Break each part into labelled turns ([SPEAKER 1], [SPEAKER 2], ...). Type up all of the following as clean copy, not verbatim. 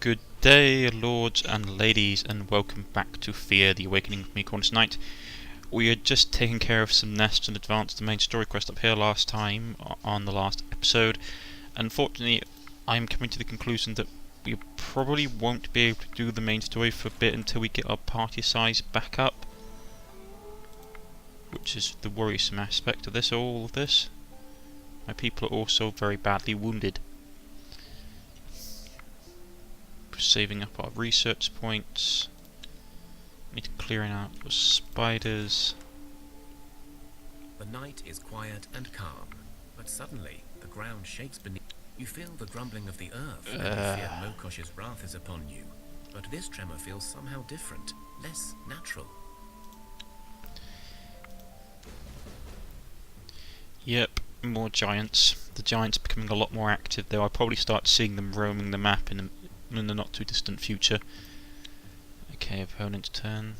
[SPEAKER 1] Good day, lords and ladies, and welcome back to Thea, the Awakening with me, Cornish-Knight. We had just taken care of some nests and advanced the main story quest up here last time, on the last episode. Unfortunately, I'm coming to the conclusion that we probably won't be able to do the main story for a bit until we get our party size back up. Which is the worrisome aspect of this, all of this. My people are also very badly wounded. Saving up our research points. Need to clearing out those spiders.
[SPEAKER 2] The night is quiet and calm, but suddenly the ground shakes beneath. You feel the grumbling of the earth, and you fear Mokosh's wrath is upon you. But this tremor feels somehow different, less natural.
[SPEAKER 1] Yep, more giants. The giants becoming a lot more active, though I'll probably start seeing them roaming the map in the not too distant future. Okay, opponent's turn.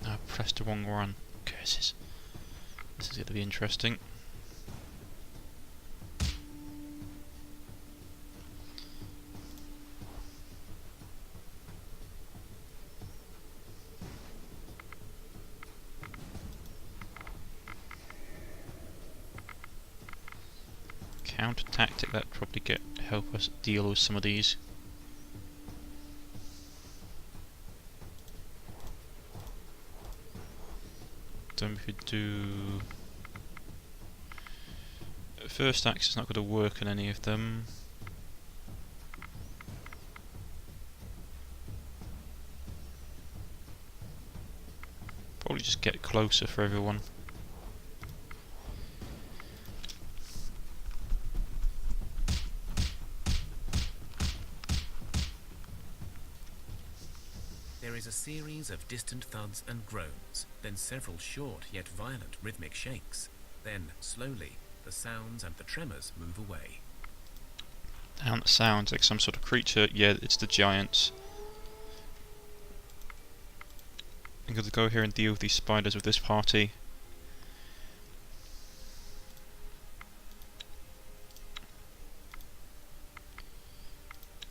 [SPEAKER 1] I pressed the wrong one. Curses. This is going to be interesting. Counter tactic, that'd probably help us deal with some of these. Then we could do first axe is not going to work on any of them. Probably just get closer for everyone.
[SPEAKER 2] There is a series of distant thuds and groans, then several short yet violent rhythmic shakes. Then, slowly, the sounds and the tremors move away.
[SPEAKER 1] Now that sounds like some sort of creature. Yeah, it's the giants. I'm going to go here and deal with these spiders with this party.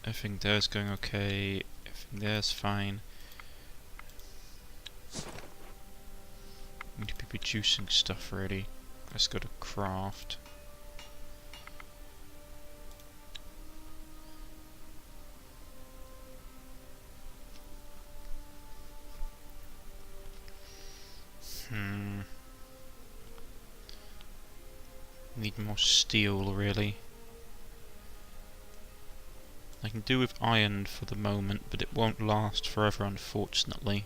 [SPEAKER 1] Everything there's going okay. Everything there's fine. Need to be producing stuff ready. Let's go to craft. Need more steel, really. I can do with iron for the moment, but it won't last forever, unfortunately.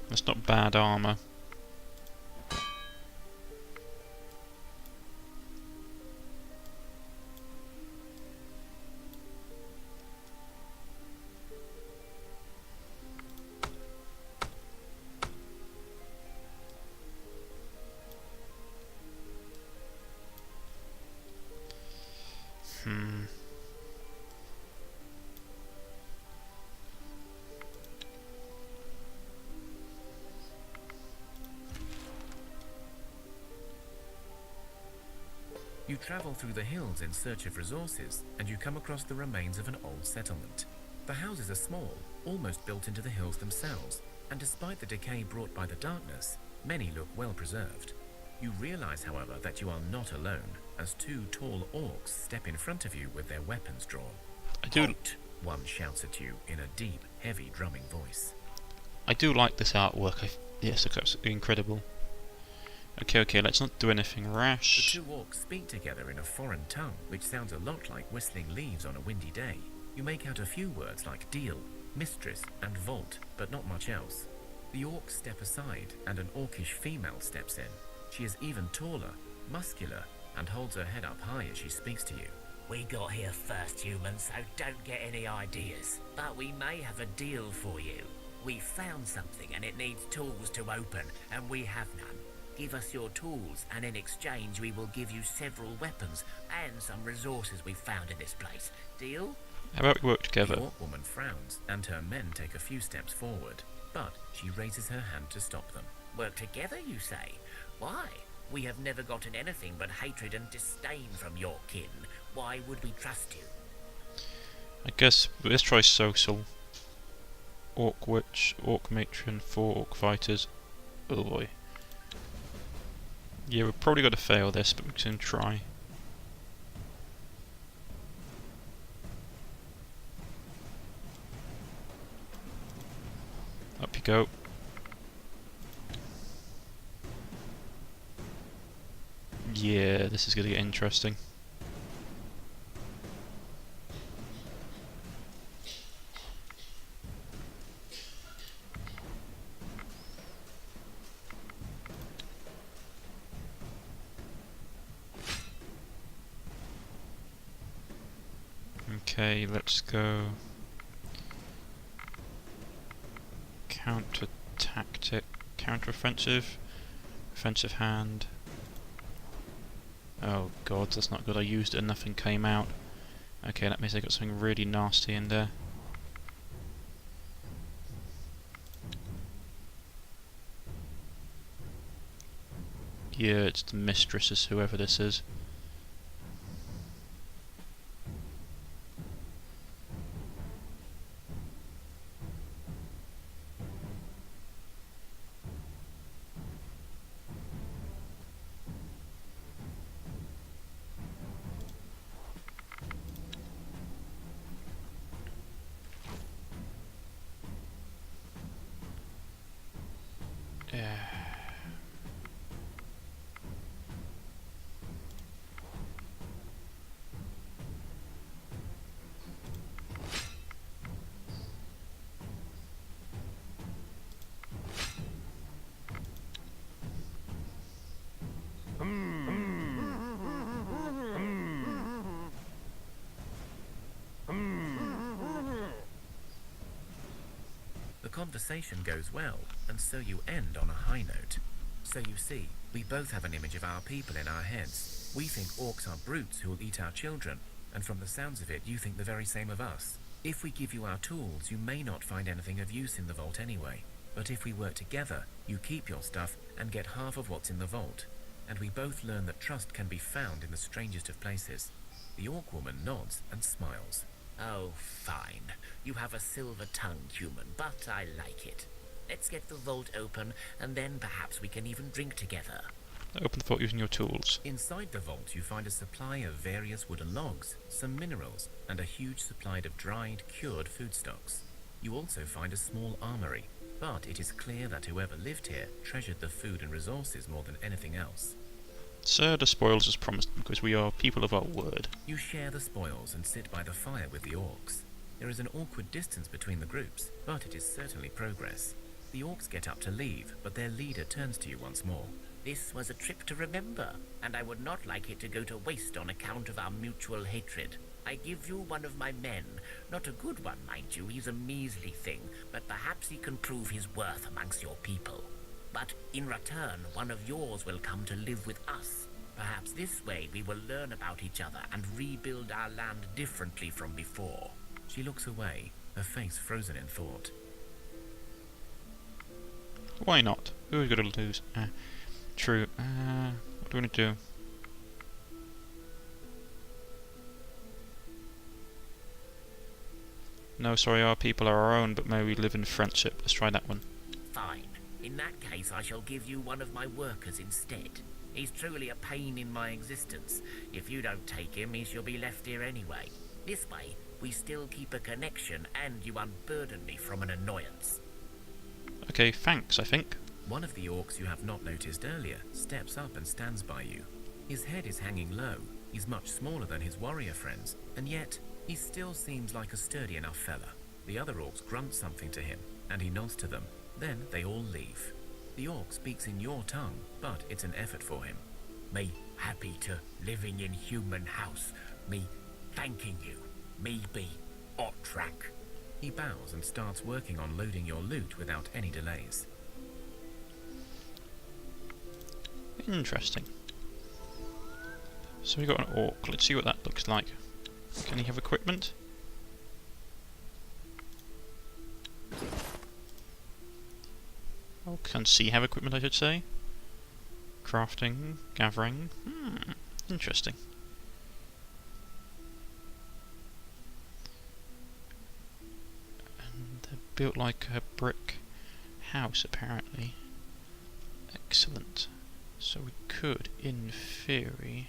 [SPEAKER 1] That's not bad armour.
[SPEAKER 2] You travel through the hills in search of resources, and you come across the remains of an old settlement. The houses are small, almost built into the hills themselves, and despite the decay brought by the darkness, many look well preserved. You realize, however, that you are not alone, as two tall orcs step in front of you with their weapons drawn. "Halt!" one shouts at you in a deep, heavy drumming voice.
[SPEAKER 1] I do like this artwork. Yes, it's absolutely incredible. Okay, let's not do anything rash.
[SPEAKER 2] The two orcs speak together in a foreign tongue, which sounds a lot like whistling leaves on a windy day. You make out a few words like deal, mistress, and vault, but not much else. The orcs step aside, and an orcish female steps in. She is even taller, muscular, and holds her head up high as she speaks to you.
[SPEAKER 3] "We got here first, human, so don't get any ideas. But we may have a deal for you. We found something and it needs tools to open, and we have none. Give us your tools, and in exchange we will give you several weapons and some resources we found in this place. Deal?
[SPEAKER 1] How about we work together?
[SPEAKER 2] The orc woman frowns, and her men take a few steps forward, but she raises her hand to stop them.
[SPEAKER 3] Work together, you say? Why? We have never gotten anything but hatred and disdain from your kin. Why would we trust you?
[SPEAKER 1] I guess let's try social. Orc witch, orc matron, 4 orc fighters. Oh boy. Yeah, we've probably got to fail this, but we can try. Up you go. Yeah, this is going to get interesting. Okay, let's go counter tactic, counter offensive, offensive hand. Oh god, that's not good. I used it and nothing came out. Okay, that means I got something really nasty in there. Yeah, it's the mistresses, whoever this is.
[SPEAKER 2] The conversation goes well, and so you end on a high note. So you see, we both have an image of our people in our heads. We think orcs are brutes who will eat our children, and from the sounds of it, you think the very same of us. If we give you our tools, you may not find anything of use in the vault anyway. But if we work together, you keep your stuff and get half of what's in the vault. And we both learn that trust can be found in the strangest of places. The orc woman nods and smiles.
[SPEAKER 3] Oh, fine. You have a silver-tongued human, but I like it. Let's get the vault open, and then perhaps we can even drink together.
[SPEAKER 1] Open the vault using your tools.
[SPEAKER 2] Inside the vault you find a supply of various wooden logs, some minerals, and a huge supply of dried, cured foodstuffs. You also find a small armory, but it is clear that whoever lived here treasured the food and resources more than anything else.
[SPEAKER 1] Sir, the spoils as promised, because we are people of our word.
[SPEAKER 2] You share the spoils and sit by the fire with the orcs. There is an awkward distance between the groups, but it is certainly progress. The orcs get up to leave, but their leader turns to you once more.
[SPEAKER 3] This was a trip to remember, and I would not like it to go to waste on account of our mutual hatred. I give you one of my men. Not a good one, mind you. He's a measly thing, but perhaps he can prove his worth amongst your people. But in return, one of yours will come to live with us. Perhaps this way we will learn about each other and rebuild our land differently from before.
[SPEAKER 2] She looks away, her face frozen in thought.
[SPEAKER 1] Why not? Who are we going to lose? True. What do we want to do? No, sorry, our people are our own, but may we live in friendship. Let's try that one.
[SPEAKER 3] Fine. In that case, I shall give you one of my workers instead. He's truly a pain in my existence. If you don't take him, he shall be left here anyway. This way, we still keep a connection, and you unburden me from an annoyance.
[SPEAKER 1] Okay, thanks, I think.
[SPEAKER 2] One of the orcs you have not noticed earlier steps up and stands by you. His head is hanging low, he's much smaller than his warrior friends, and yet he still seems like a sturdy enough fella. The other orcs grunt something to him, and he nods to them. Then they all leave. The orc speaks in your tongue, but it's an effort for him.
[SPEAKER 3] Me happy to living in human house. Me thanking you. Me be Otrak.
[SPEAKER 2] He bows and starts working on loading your loot without any delays.
[SPEAKER 1] Interesting. So we got an orc. Let's see what that looks like. Can he have equipment? Oh, can C have equipment, I should say? Crafting, gathering. Interesting. And they're built like a brick house, apparently. Excellent. So we could, in theory...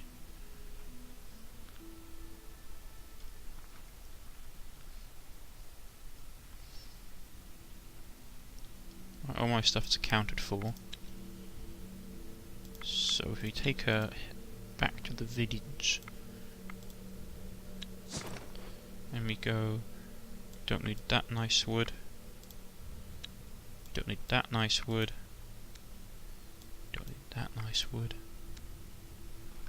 [SPEAKER 1] Right, all my stuff is accounted for. So if we take her back to the village... And we go... Don't need that nice wood. Don't need that nice wood. Don't need that nice wood.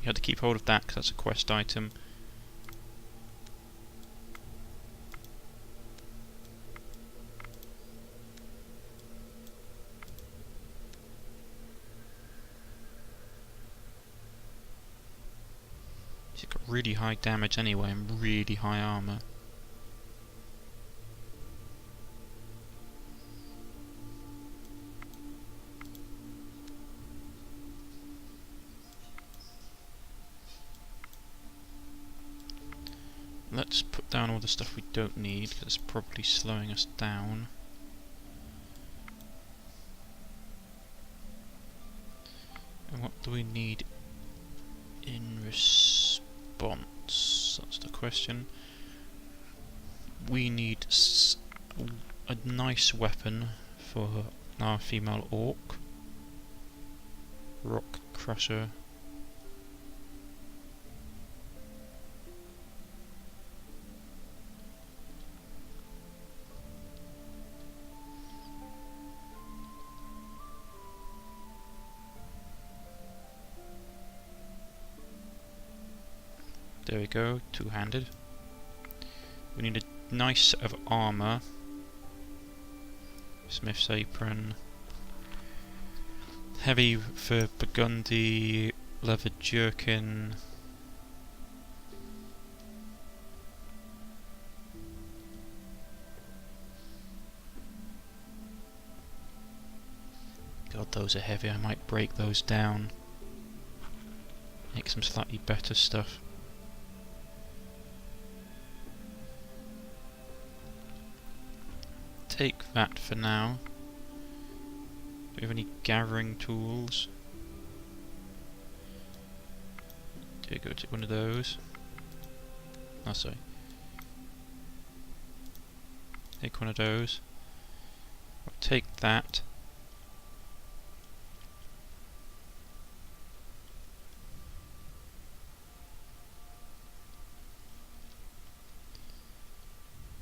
[SPEAKER 1] You had to keep hold of that because that's a quest item. She's got really high damage anyway and really high armour. Let's put down all the stuff we don't need, because it's probably slowing us down. And what do we need in response? That's the question. We need a nice weapon for our female orc. Rock crusher. There we go, two-handed. We need a nice set of armour. Smith's apron. Heavy for burgundy, leather jerkin. God, those are heavy, I might break those down. Make some slightly better stuff. Take that for now. Do we have any gathering tools? Do we go take one of those? Oh, sorry. Take one of those. I'll take that.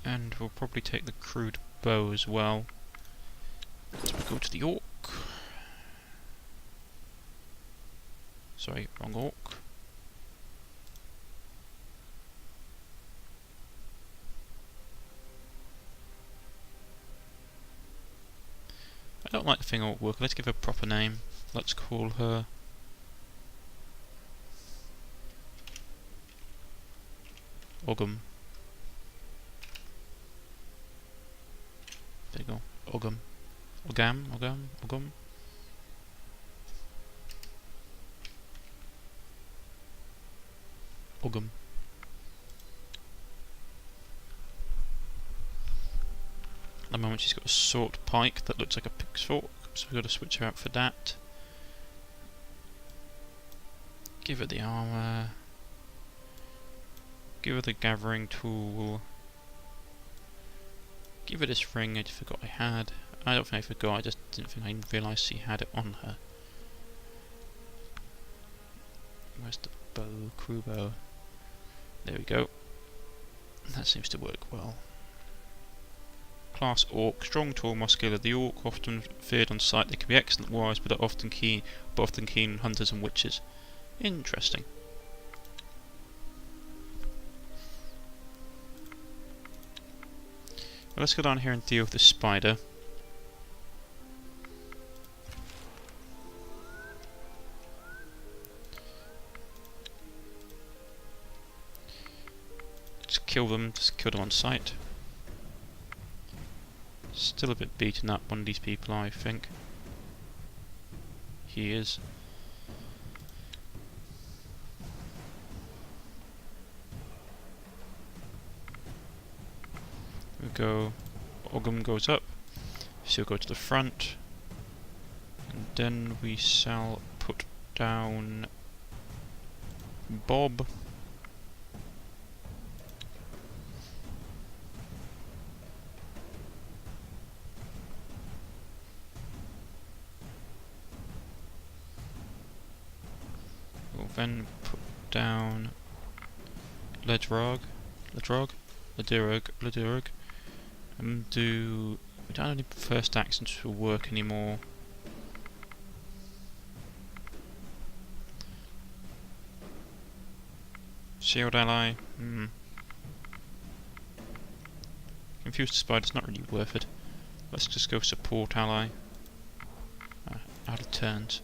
[SPEAKER 1] And we'll probably take the crude bow as well. So we go to the orc. Sorry, wrong orc. I don't like the thing orc worker. Let's give her a proper name. Let's call her Ogum. There you go. Ogum. Ogam. Ogum. At the moment she's got a sword pike that looks like a pitchfork, so we've got to switch her out for that. Give her the armour. Give her the gathering tool. Give her this ring I forgot I had. I don't think I forgot, I just didn't think I realised she had it on her. Where's the bow? Crew bow. There we go. That seems to work well. Class Orc. Strong, tall, muscular. The Orc often feared on sight. They can be excellent warriors, but are often keen hunters and witches. Interesting. Well, let's go down here and deal with the spider. Just kill them on sight. Still a bit beaten up, one of these people, I think. He is. We go, Ogum goes up, so we'll go to the front, and then we shall put down Bob. We'll then put down Ledrog, and we don't have any first actions to work anymore. Shield ally. Confused spider's not really worth it. Let's just go support ally. Out of turns.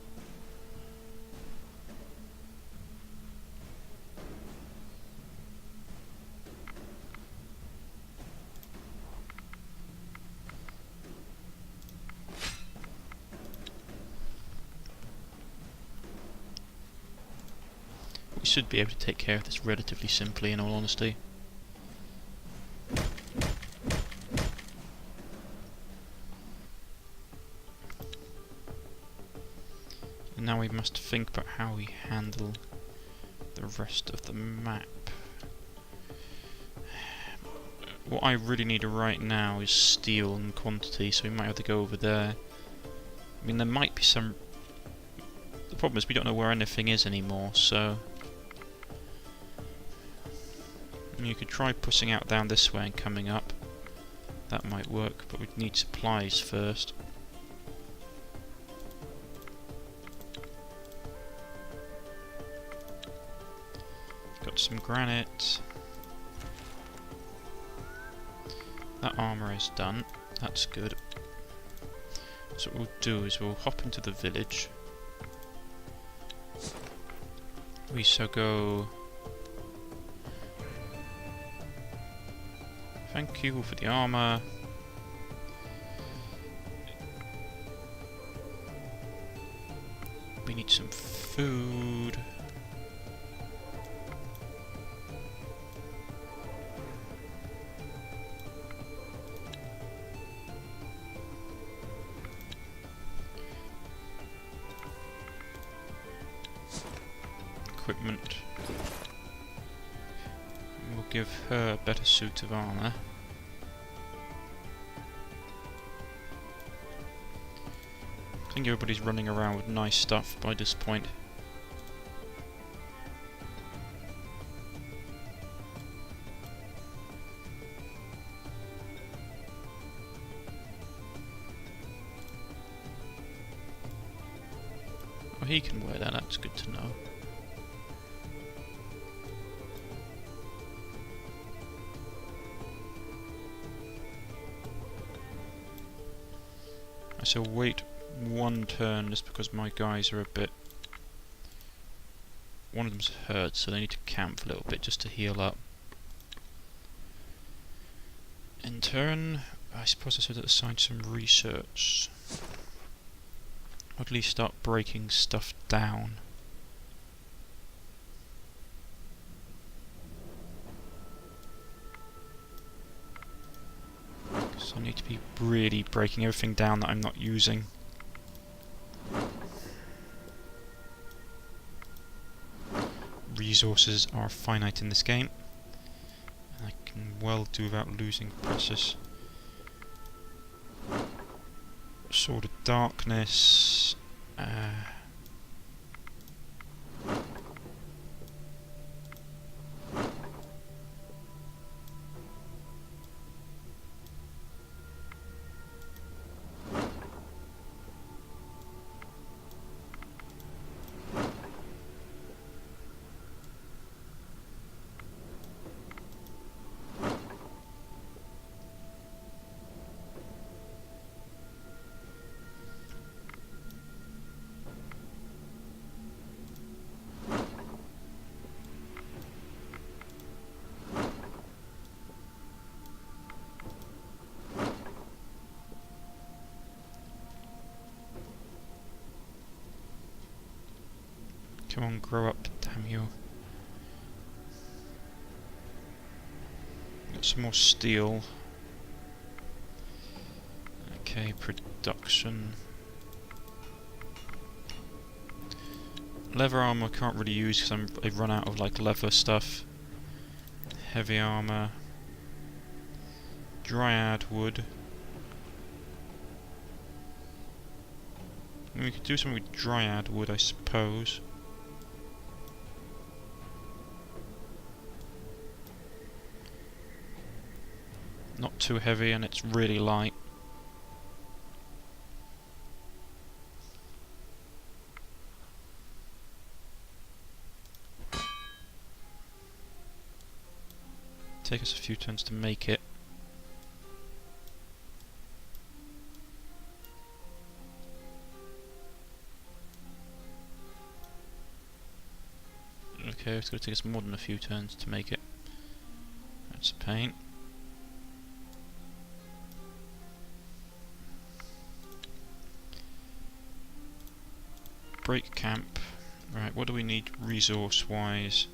[SPEAKER 1] We should be able to take care of this relatively simply, in all honesty. And now we must think about how we handle the rest of the map. What I really need right now is steel and quantity, so we might have to go over there. I mean, there might be some... The problem is we don't know where anything is anymore, so... You could try pushing out down this way and coming up. That might work, but we'd need supplies first. Got some granite. That armour is done. That's good. So what we'll do is we'll hop into the village. We shall go... Thank you for the armour. We need some food. Equipment. We'll give her a better suit of armour. I think everybody's running around with nice stuff by this point. Oh, he can wear that, that's good to know. I shall wait one turn just because my guys are a bit... One of them's hurt, so they need to camp a little bit just to heal up. In turn, I suppose I should assign some research. Or at least start breaking stuff down. So I need to be really breaking everything down that I'm not using. Resources are finite in this game, and I can well do without losing precious. Sword of Darkness. Come on, grow up, damn you. Got some more steel. Okay, production. Leather armor I can't really use because I've run out of like leather stuff. Heavy armor. Dryad wood. I mean, we could do something with dryad wood, I suppose. Not too heavy and it's really light. Take us a few turns to make it. Okay, it's going to take us more than a few turns to make it. That's a pain. Break camp. Right, what do we need resource-wise?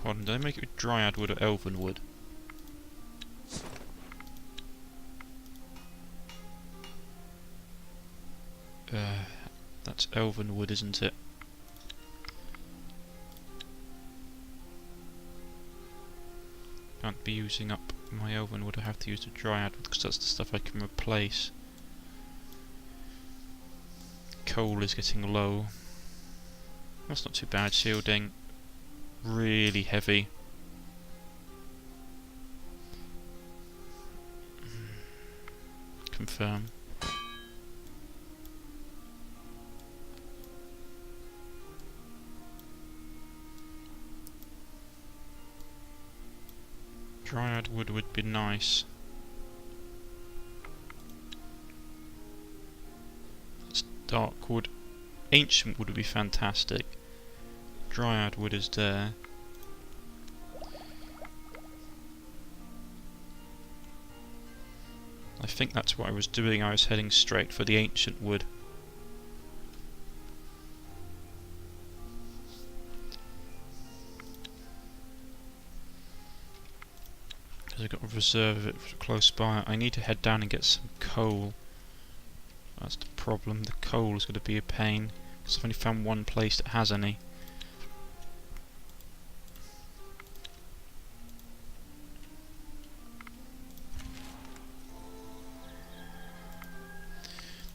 [SPEAKER 1] Pardon, did I make it with dryad wood or elven wood? That's elven wood, isn't it? Can't be using up my elven wood, I have to use the dryad wood because that's the stuff I can replace. Coal is getting low. That's not too bad. Shielding. Really heavy. Confirm. Dryad wood would be nice. It's dark wood. Ancient wood would be fantastic. Dryad wood is there. I think that's what I was doing. I was heading straight for the ancient wood. Because I've got a reserve of it close by. I need to head down and get some coal. That's the problem. The coal is going to be a pain. Because I've only found one place that has any.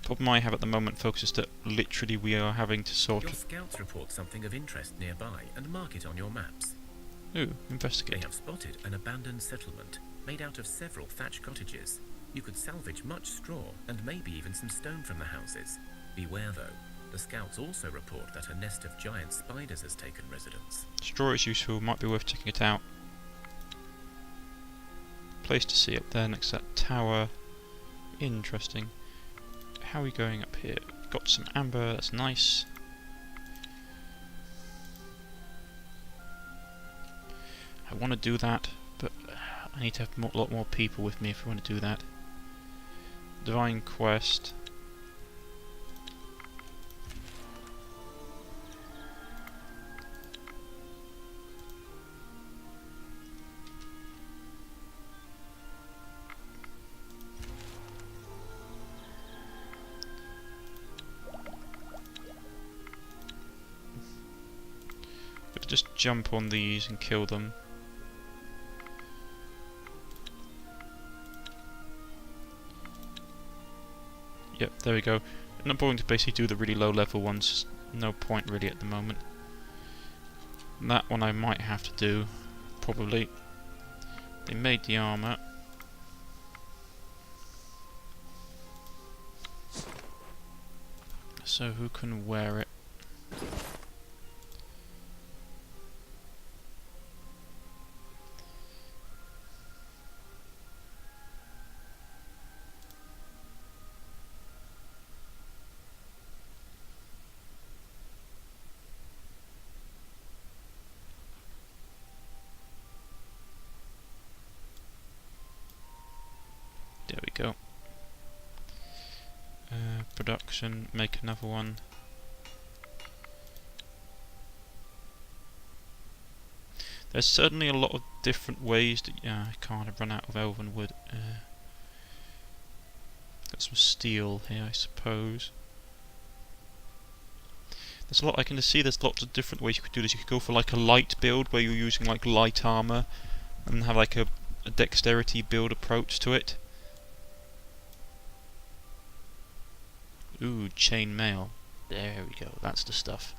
[SPEAKER 1] The problem I have at the moment, folks, is that literally we are having to sort
[SPEAKER 2] Your
[SPEAKER 1] of...
[SPEAKER 2] scouts report something of interest nearby and mark it on your maps.
[SPEAKER 1] Ooh,
[SPEAKER 2] They
[SPEAKER 1] investigate.
[SPEAKER 2] have spotted an abandoned settlement made out of several thatch cottages. You could salvage much straw and maybe even some stone from the houses. Beware though, the scouts also report that a nest of giant spiders has taken residence.
[SPEAKER 1] Straw is useful, might be worth checking it out. Place to see up there next to that tower. Interesting. How are we going up here? Got some amber, that's nice. I want to do that, but I need to have a lot more people with me if I want to do that. Divine Quest. Just jump on these and kill them. Yep, there we go. I'm not going to basically do the really low level ones. No point really at the moment. That one I might have to do, probably. They made the armour. So who can wear it? There we go. Production, make another one. There's certainly a lot of different ways to... Yeah, I can't run out of elven wood. Got some steel here, I suppose. There's a lot I can see. There's lots of different ways you could do this. You could go for like a light build where you're using like light armour and have like a dexterity build approach to it. Ooh, chain mail. There we go. That's the stuff.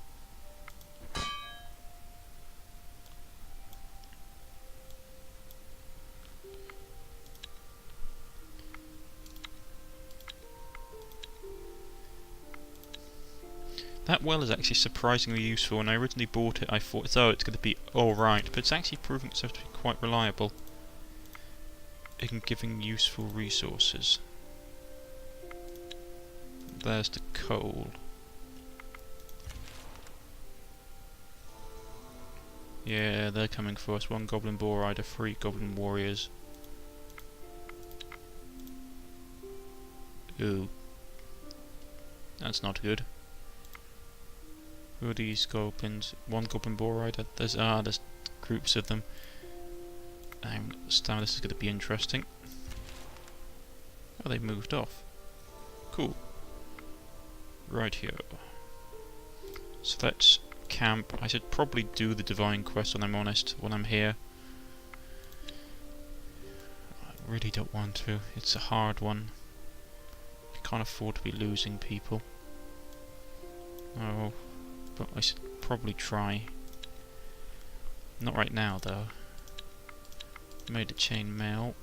[SPEAKER 1] That well is actually surprisingly useful. When I originally bought it, I thought, oh, it's going to be alright, but it's actually proving itself to be quite reliable in giving useful resources. There's the coal. Yeah, they're coming for us. 1 goblin boar rider, 3 goblin warriors. Ooh. That's not good. Who are these goblins? 1 goblin boar rider. There's groups of them. I understand this is going to be interesting. Oh, they moved off. Cool. Right here. So let's camp. I should probably do the divine quest, when I'm honest, when I'm here. I really don't want to. It's a hard one. I can't afford to be losing people. Oh. But I should probably try. Not right now, though. Made a chain mail.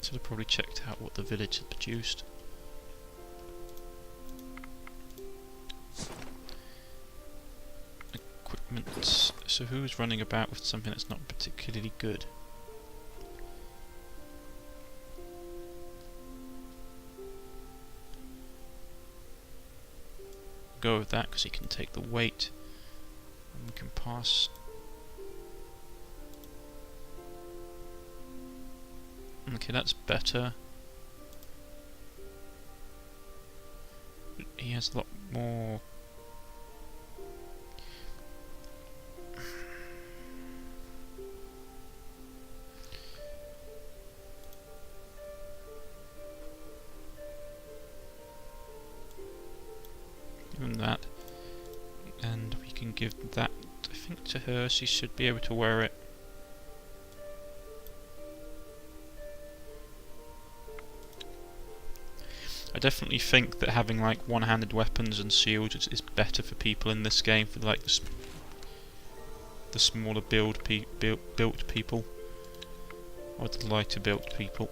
[SPEAKER 1] Should have probably checked out what the village had produced. Equipment. So who's running about with something that's not particularly good? Go with that because he can take the weight. And we can pass. Okay, that's better. But he has a lot more. Give him that. And we can give that, I think, to her. She should be able to wear it. I definitely think that having like one-handed weapons and shields is better for people in this game, for like the smaller built people, or the lighter built people.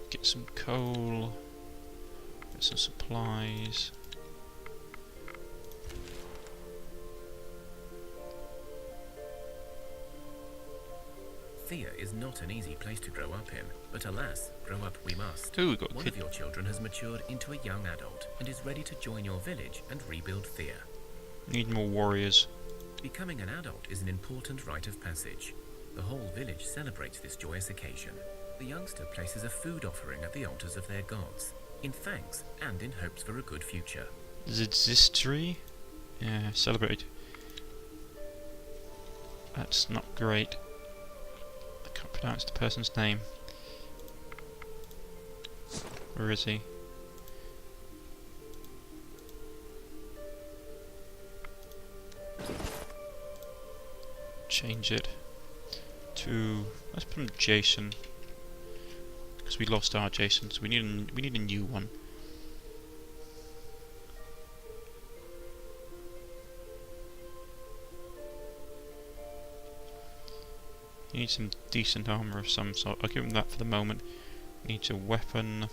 [SPEAKER 1] Get some coal, get some supplies.
[SPEAKER 2] Thea is not an easy place to grow up in, but alas, grow up we must.
[SPEAKER 1] Ooh, we got a
[SPEAKER 2] One
[SPEAKER 1] kid.
[SPEAKER 2] of your children has matured into a young adult and is ready to join your village and rebuild Thea.
[SPEAKER 1] Need more warriors.
[SPEAKER 2] Becoming an adult is an important rite of passage. The whole village celebrates this joyous occasion. The youngster places a food offering at the altars of their gods, in thanks and in hopes for a good future.
[SPEAKER 1] Zistry? Yeah, celebrate. That's not great. I can't pronounce the person's name. Where is he? Change it to, let's put him Jason, because we lost our Jason, so we need a new one. He needs some decent armour of some sort. I'll give him that for the moment. He needs a weapon.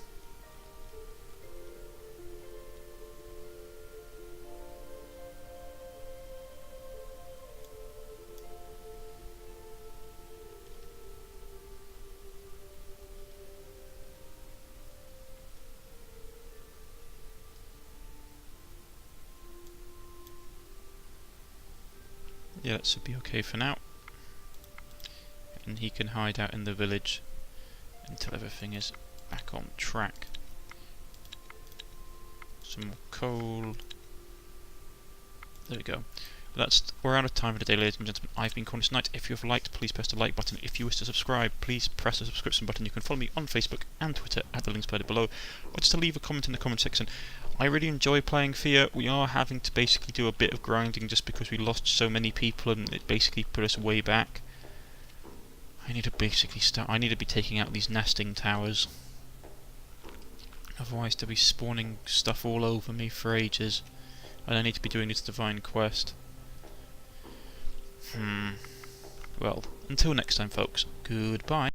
[SPEAKER 1] Yeah, that should be okay for now. And he can hide out in the village until everything is back on track. Some more coal. There we go. But we're out of time for today, ladies and gentlemen. I've been Cornish-Knight. If you have liked, please press the like button. If you wish to subscribe, please press the subscription button. You can follow me on Facebook and Twitter at the links provided below, or just to leave a comment in the comment section. I really enjoy playing Thea. We are having to basically do a bit of grinding just because we lost so many people and it basically put us way back. I need to basically I need to be taking out these nesting towers. Otherwise they'll be spawning stuff all over me for ages. And I need to be doing this divine quest. Well, until next time folks, goodbye.